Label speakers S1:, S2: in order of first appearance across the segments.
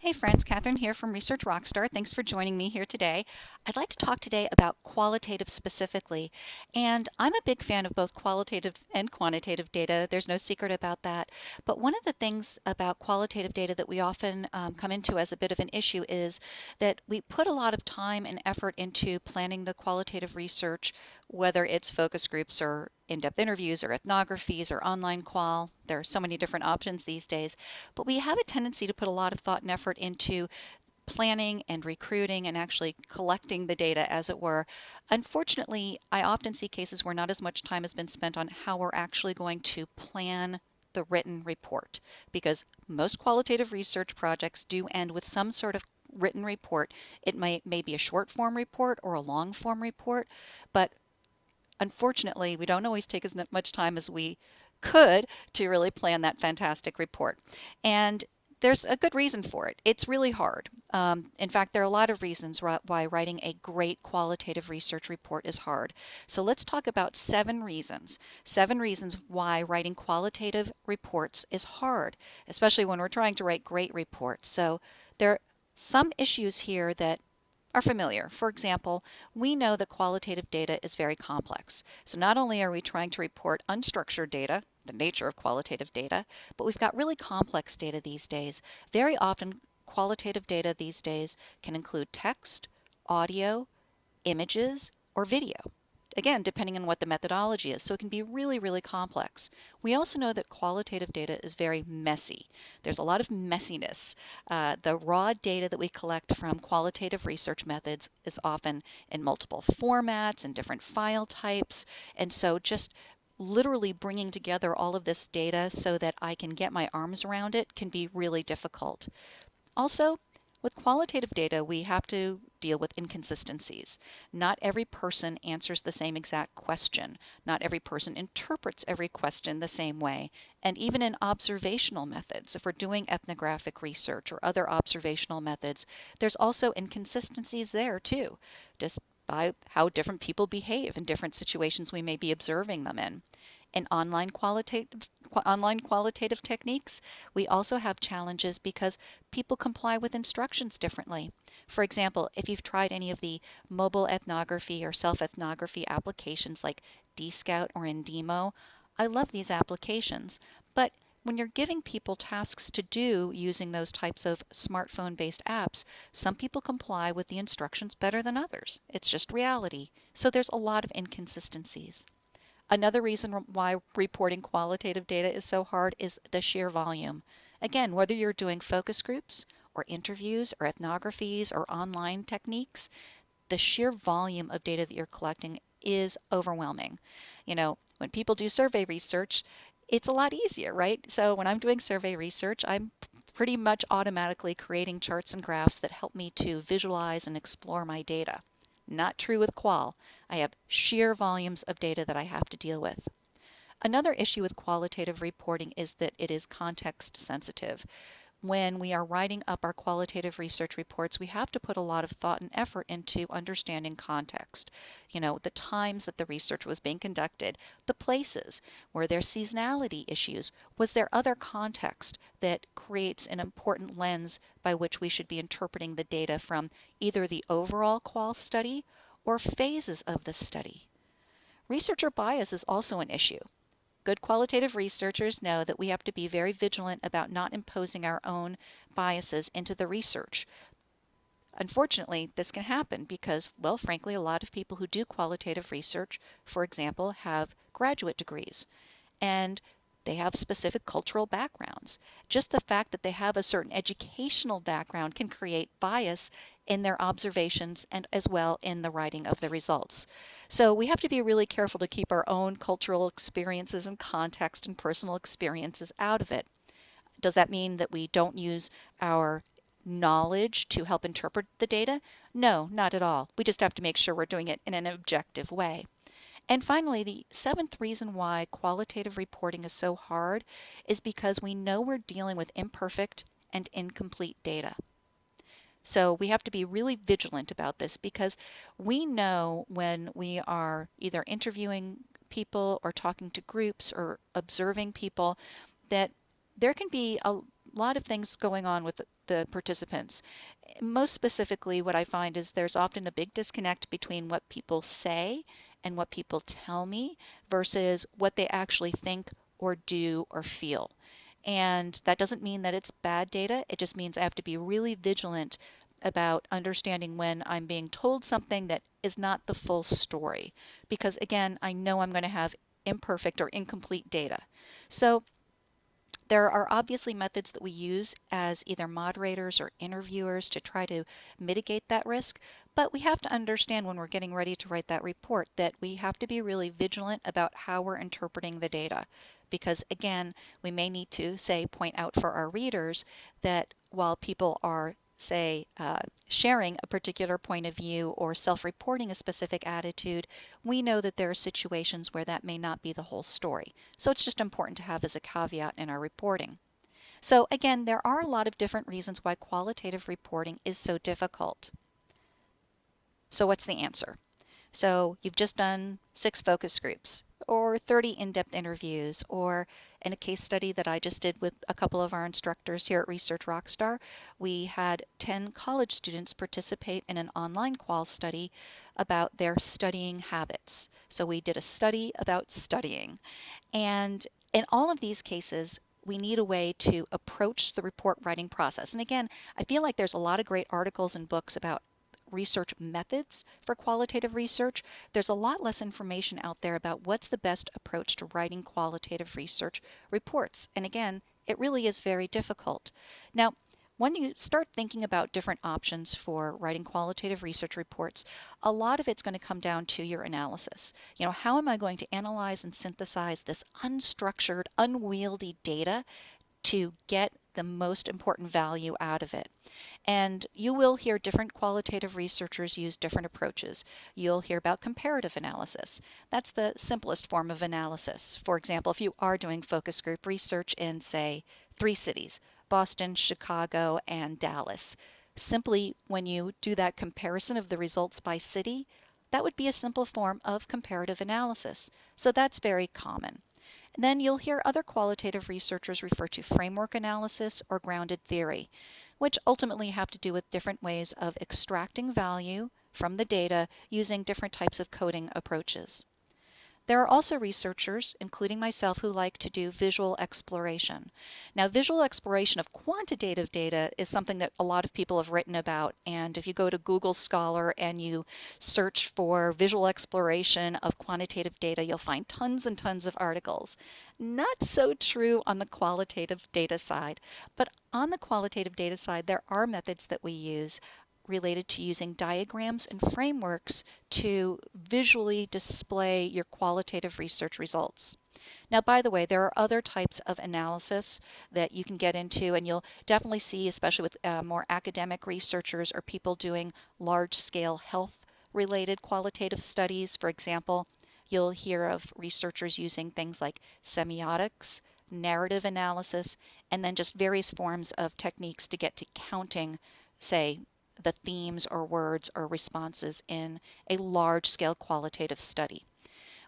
S1: Hey friends, Catherine here from Research Rockstar. Thanks for joining me here today. I'd like to talk today about qualitative specifically, and I'm a big fan of both qualitative and quantitative data. There's no secret about that. But one of the things about qualitative data that we often come into as a bit of an issue is that we put a lot of time and effort into planning the qualitative research, whether it's focus groups or in-depth interviews or ethnographies or online qual. There are so many different options these days. But we have a tendency to put a lot of thought and effort into planning and recruiting and actually collecting the data, as it were. Unfortunately, I often see cases where not as much time has been spent on how we're actually going to plan the written report, because most qualitative research projects do end with some sort of written report. It may be a short form report or a long form report, but unfortunately, we don't always take as much time as we could to really plan that fantastic report. And there's a good reason for it. It's really hard. In fact, there are a lot of reasons why writing a great qualitative research report is hard. So let's talk about 7 reasons. 7 reasons why writing qualitative reports is hard, especially when we're trying to write great reports. So there are some issues here that are familiar. For example, we know that qualitative data is very complex. So not only are we trying to report unstructured data, the nature of qualitative data, but we've got really complex data these days. Very often, qualitative data these days can include text, audio, images, or video. Again, depending on what the methodology is. So it can be really, really complex. We also know that qualitative data is very messy. There's a lot of messiness. The raw data that we collect from qualitative research methods is often in multiple formats and different file types. And so just literally bringing together all of this data so that I can get my arms around it can be really difficult. Also, with qualitative data, we have to deal with inconsistencies. Not every person answers the same exact question. Not every person interprets every question the same way. And even in observational methods, if we're doing ethnographic research or other observational methods, there's also inconsistencies there too, just by how different people behave in different situations we may be observing them in. In online qualitative techniques, we also have challenges because people comply with instructions differently. For example, if you've tried any of the mobile ethnography or self-ethnography applications like Dscout or Indemo, I love these applications. But when you're giving people tasks to do using those types of smartphone-based apps, some people comply with the instructions better than others. It's just reality. So there's a lot of inconsistencies. Another reason why reporting qualitative data is so hard is the sheer volume. Again, whether you're doing focus groups or interviews or ethnographies or online techniques, the sheer volume of data that you're collecting is overwhelming. When people do survey research, it's a lot easier, right? So when I'm doing survey research, I'm pretty much automatically creating charts and graphs that help me to visualize and explore my data. Not true with qual. I have sheer volumes of data that I have to deal with. Another issue with qualitative reporting is that it is context sensitive. When we are writing up our qualitative research reports, we have to put a lot of thought and effort into understanding context. The times that the research was being conducted, the places, were there seasonality issues, was there other context that creates an important lens by which we should be interpreting the data from either the overall qual study or phases of the study. Researcher bias is also an issue. Good qualitative researchers know that we have to be very vigilant about not imposing our own biases into the research. Unfortunately, this can happen because, well, frankly, a lot of people who do qualitative research, for example, have graduate degrees and they have specific cultural backgrounds. Just the fact that they have a certain educational background can create bias in their observations and as well in the writing of the results. So we have to be really careful to keep our own cultural experiences and context and personal experiences out of it. Does that mean that we don't use our knowledge to help interpret the data? No, not at all. We just have to make sure we're doing it in an objective way. And finally, the 7th reason why qualitative reporting is so hard is because we know we're dealing with imperfect and incomplete data. So we have to be really vigilant about this because we know when we are either interviewing people or talking to groups or observing people that there can be a lot of things going on with the participants. Most specifically, what I find is there's often a big disconnect between what people say and what people tell me versus what they actually think or do or feel. And that doesn't mean that it's bad data. It just means I have to be really vigilant about understanding when I'm being told something that is not the full story. Because again, I know I'm going to have imperfect or incomplete data. So there are obviously methods that we use as either moderators or interviewers to try to mitigate that risk, but we have to understand when we're getting ready to write that report that we have to be really vigilant about how we're interpreting the data. Because again, we may need to, say, point out for our readers that while people are, say, sharing a particular point of view or self-reporting a specific attitude, we know that there are situations where that may not be the whole story. So it's just important to have as a caveat in our reporting. So again, there are a lot of different reasons why qualitative reporting is so difficult. So what's the answer? So you've just done 6 focus groups or 30 in-depth interviews, or in a case study that I just did with a couple of our instructors here at Research Rockstar, we had 10 college students participate in an online qual study about their studying habits. So we did a study about studying. And in all of these cases, we need a way to approach the report writing process. And again, I feel like there's a lot of great articles and books about research methods for qualitative research. There's a lot less information out there about what's the best approach to writing qualitative research reports. And again, it really is very difficult. Now, when you start thinking about different options for writing qualitative research reports, a lot of it's going to come down to your analysis. How am I going to analyze and synthesize this unstructured, unwieldy data to get the most important value out of it? And you will hear different qualitative researchers use different approaches. You'll hear about comparative analysis. That's the simplest form of analysis. For example, if you are doing focus group research in, say, 3 cities, Boston, Chicago, and Dallas, simply when you do that comparison of the results by city, that would be a simple form of comparative analysis. So that's very common. Then you'll hear other qualitative researchers refer to framework analysis or grounded theory, which ultimately have to do with different ways of extracting value from the data using different types of coding approaches. There are also researchers, including myself, who like to do visual exploration. Now, visual exploration of quantitative data is something that a lot of people have written about, and if you go to Google Scholar and you search for visual exploration of quantitative data, you'll find tons and tons of articles. Not so true on the qualitative data side, but on the qualitative data side, there are methods that we use related to using diagrams and frameworks to visually display your qualitative research results. Now, by the way, there are other types of analysis that you can get into, and you'll definitely see, especially with more academic researchers or people doing large-scale health-related qualitative studies. For example, you'll hear of researchers using things like semiotics, narrative analysis, and then just various forms of techniques to get to counting, say, the themes or words or responses in a large-scale qualitative study.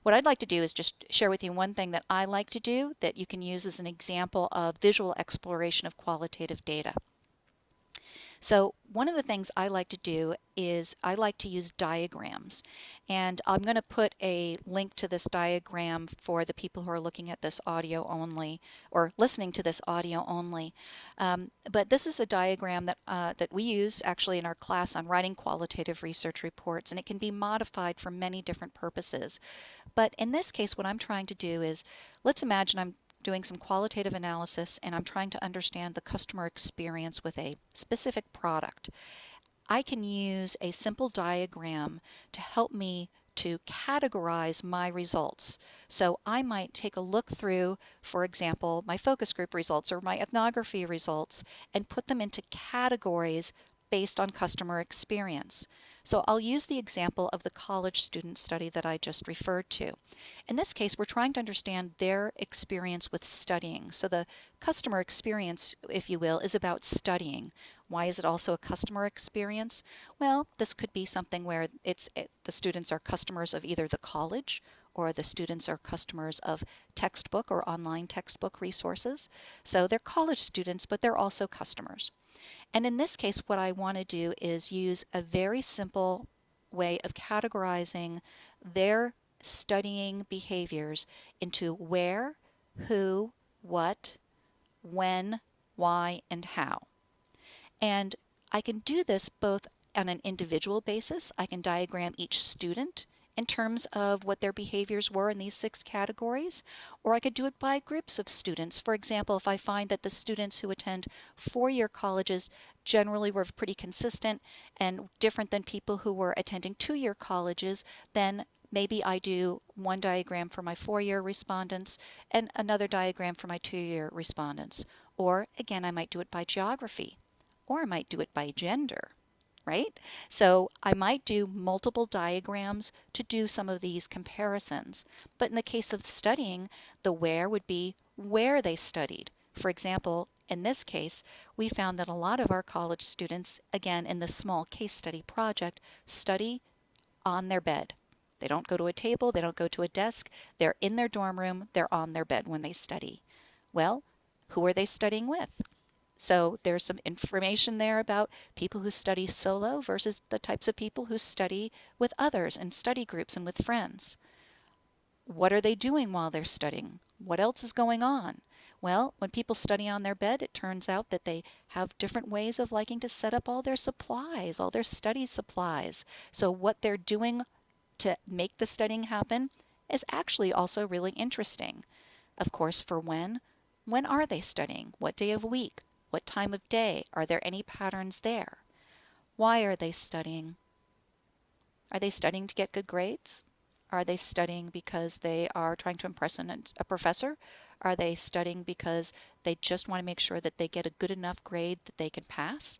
S1: What I'd like to do is just share with you one thing that I like to do that you can use as an example of visual exploration of qualitative data. So one of the things I like to do is I like to use diagrams. And I'm going to put a link to this diagram for the people who are looking at this audio only or listening to this audio only. But this is a diagram that we use actually in our class on writing qualitative research reports, and it can be modified for many different purposes. But in this case, what I'm trying to do is, let's imagine I'm doing some qualitative analysis and I'm trying to understand the customer experience with a specific product. I can use a simple diagram to help me to categorize my results. So I might take a look through, for example, my focus group results or my ethnography results and put them into categories based on customer experience. So I'll use the example of the college student study that I just referred to. In this case, we're trying to understand their experience with studying. So the customer experience, if you will, is about studying. Why is it also a customer experience? Well, this could be something where the students are customers of either the college or the students are customers of textbook or online textbook resources. So they're college students, but they're also customers. And in this case, what I want to do is use a very simple way of categorizing their studying behaviors into where, who, what, when, why, and how. And I can do this both on an individual basis. I can diagram each student in terms of what their behaviors were in these 6 categories, or I could do it by groups of students. For example, if I find that the students who attend 4-year colleges generally were pretty consistent and different than people who were attending 2-year colleges, then maybe I do one diagram for my 4-year respondents and another diagram for my 2-year respondents. Or again, I might do it by geography, or I might do it by gender, right? So I might do multiple diagrams to do some of these comparisons. But in the case of studying, the where would be where they studied. For example, in this case, we found that a lot of our college students, again in the small case study project, study on their bed. They don't go to a table, they don't go to a desk, they're in their dorm room, they're on their bed when they study. Well, who are they studying with? So there's some information there about people who study solo versus the types of people who study with others in study groups and with friends. What are they doing while they're studying? What else is going on? Well, when people study on their bed, it turns out that they have different ways of liking to set up all their supplies, all their study supplies. So what they're doing to make the studying happen is actually also really interesting. Of course, for when are they studying? What day of week? What time of day? Are there any patterns there? Why are they studying? Are they studying to get good grades? Are they studying because they are trying to impress a professor? Are they studying because they just want to make sure that they get a good enough grade that they can pass?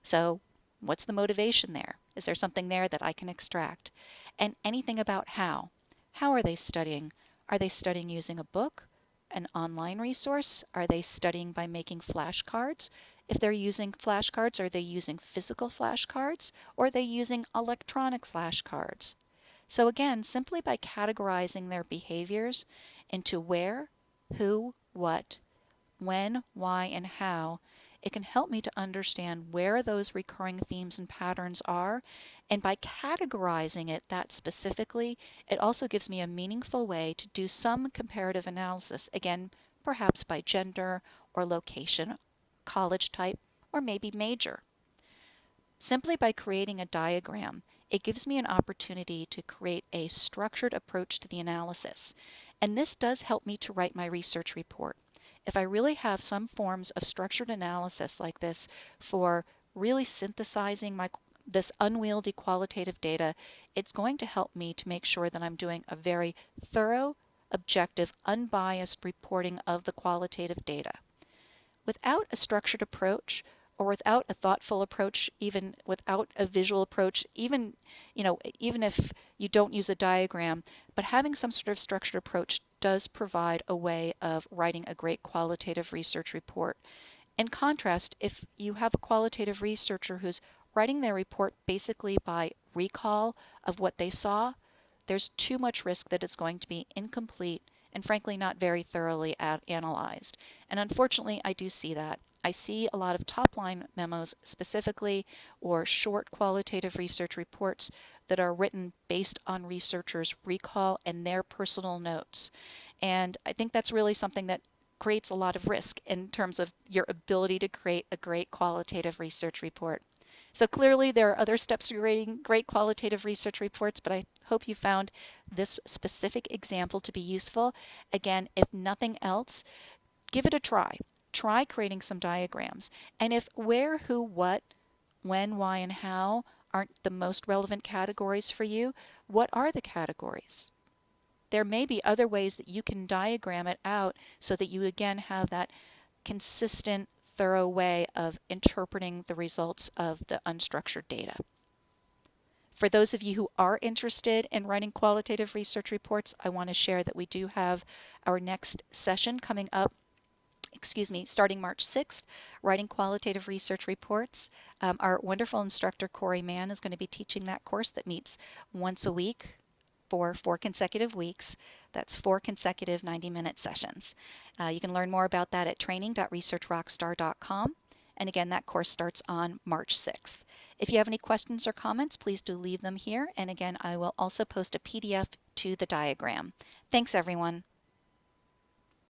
S1: So, what's the motivation there? Is there something there that I can extract? And anything about how. How are they studying? Are they studying using a book, an online resource? Are they studying by making flashcards? If they're using flashcards, are they using physical flashcards or are they using electronic flashcards? So again, simply by categorizing their behaviors into where, who, what, when, why, and how, it can help me to understand where those recurring themes and patterns are. And by categorizing it that specifically, it also gives me a meaningful way to do some comparative analysis, again, perhaps by gender or location, college type, or maybe major. Simply by creating a diagram, it gives me an opportunity to create a structured approach to the analysis. And this does help me to write my research report. If I really have some forms of structured analysis like this for really synthesizing this unwieldy qualitative data, it's going to help me to make sure that I'm doing a very thorough, objective, unbiased reporting of the qualitative data. Without a structured approach, or without a thoughtful approach, even without a visual approach, even if you don't use a diagram, but having some sort of structured approach does provide a way of writing a great qualitative research report. In contrast, if you have a qualitative researcher who's writing their report basically by recall of what they saw, there's too much risk that it's going to be incomplete and frankly not very thoroughly analyzed. And unfortunately, I do see that. I see a lot of top-line memos specifically, or short qualitative research reports that are written based on researchers' recall and their personal notes. And I think that's really something that creates a lot of risk in terms of your ability to create a great qualitative research report. So clearly there are other steps to creating great qualitative research reports, but I hope you found this specific example to be useful. Again, if nothing else, give it a try. Try creating some diagrams. And if where, who, what, when, why, and how aren't the most relevant categories for you, what are the categories? There may be other ways that you can diagram it out so that you again have that consistent, thorough way of interpreting the results of the unstructured data. For those of you who are interested in writing qualitative research reports, I want to share that we do have our next session coming up, starting March 6th, writing qualitative research reports. Our wonderful instructor, Corey Mann, is going to be teaching that course that meets once a week for 4 consecutive weeks. That's 4 consecutive 90-minute sessions. You can learn more about that at training.researchrockstar.com. And again, that course starts on March 6th. If you have any questions or comments, please do leave them here. And again, I will also post a PDF to the diagram. Thanks, everyone.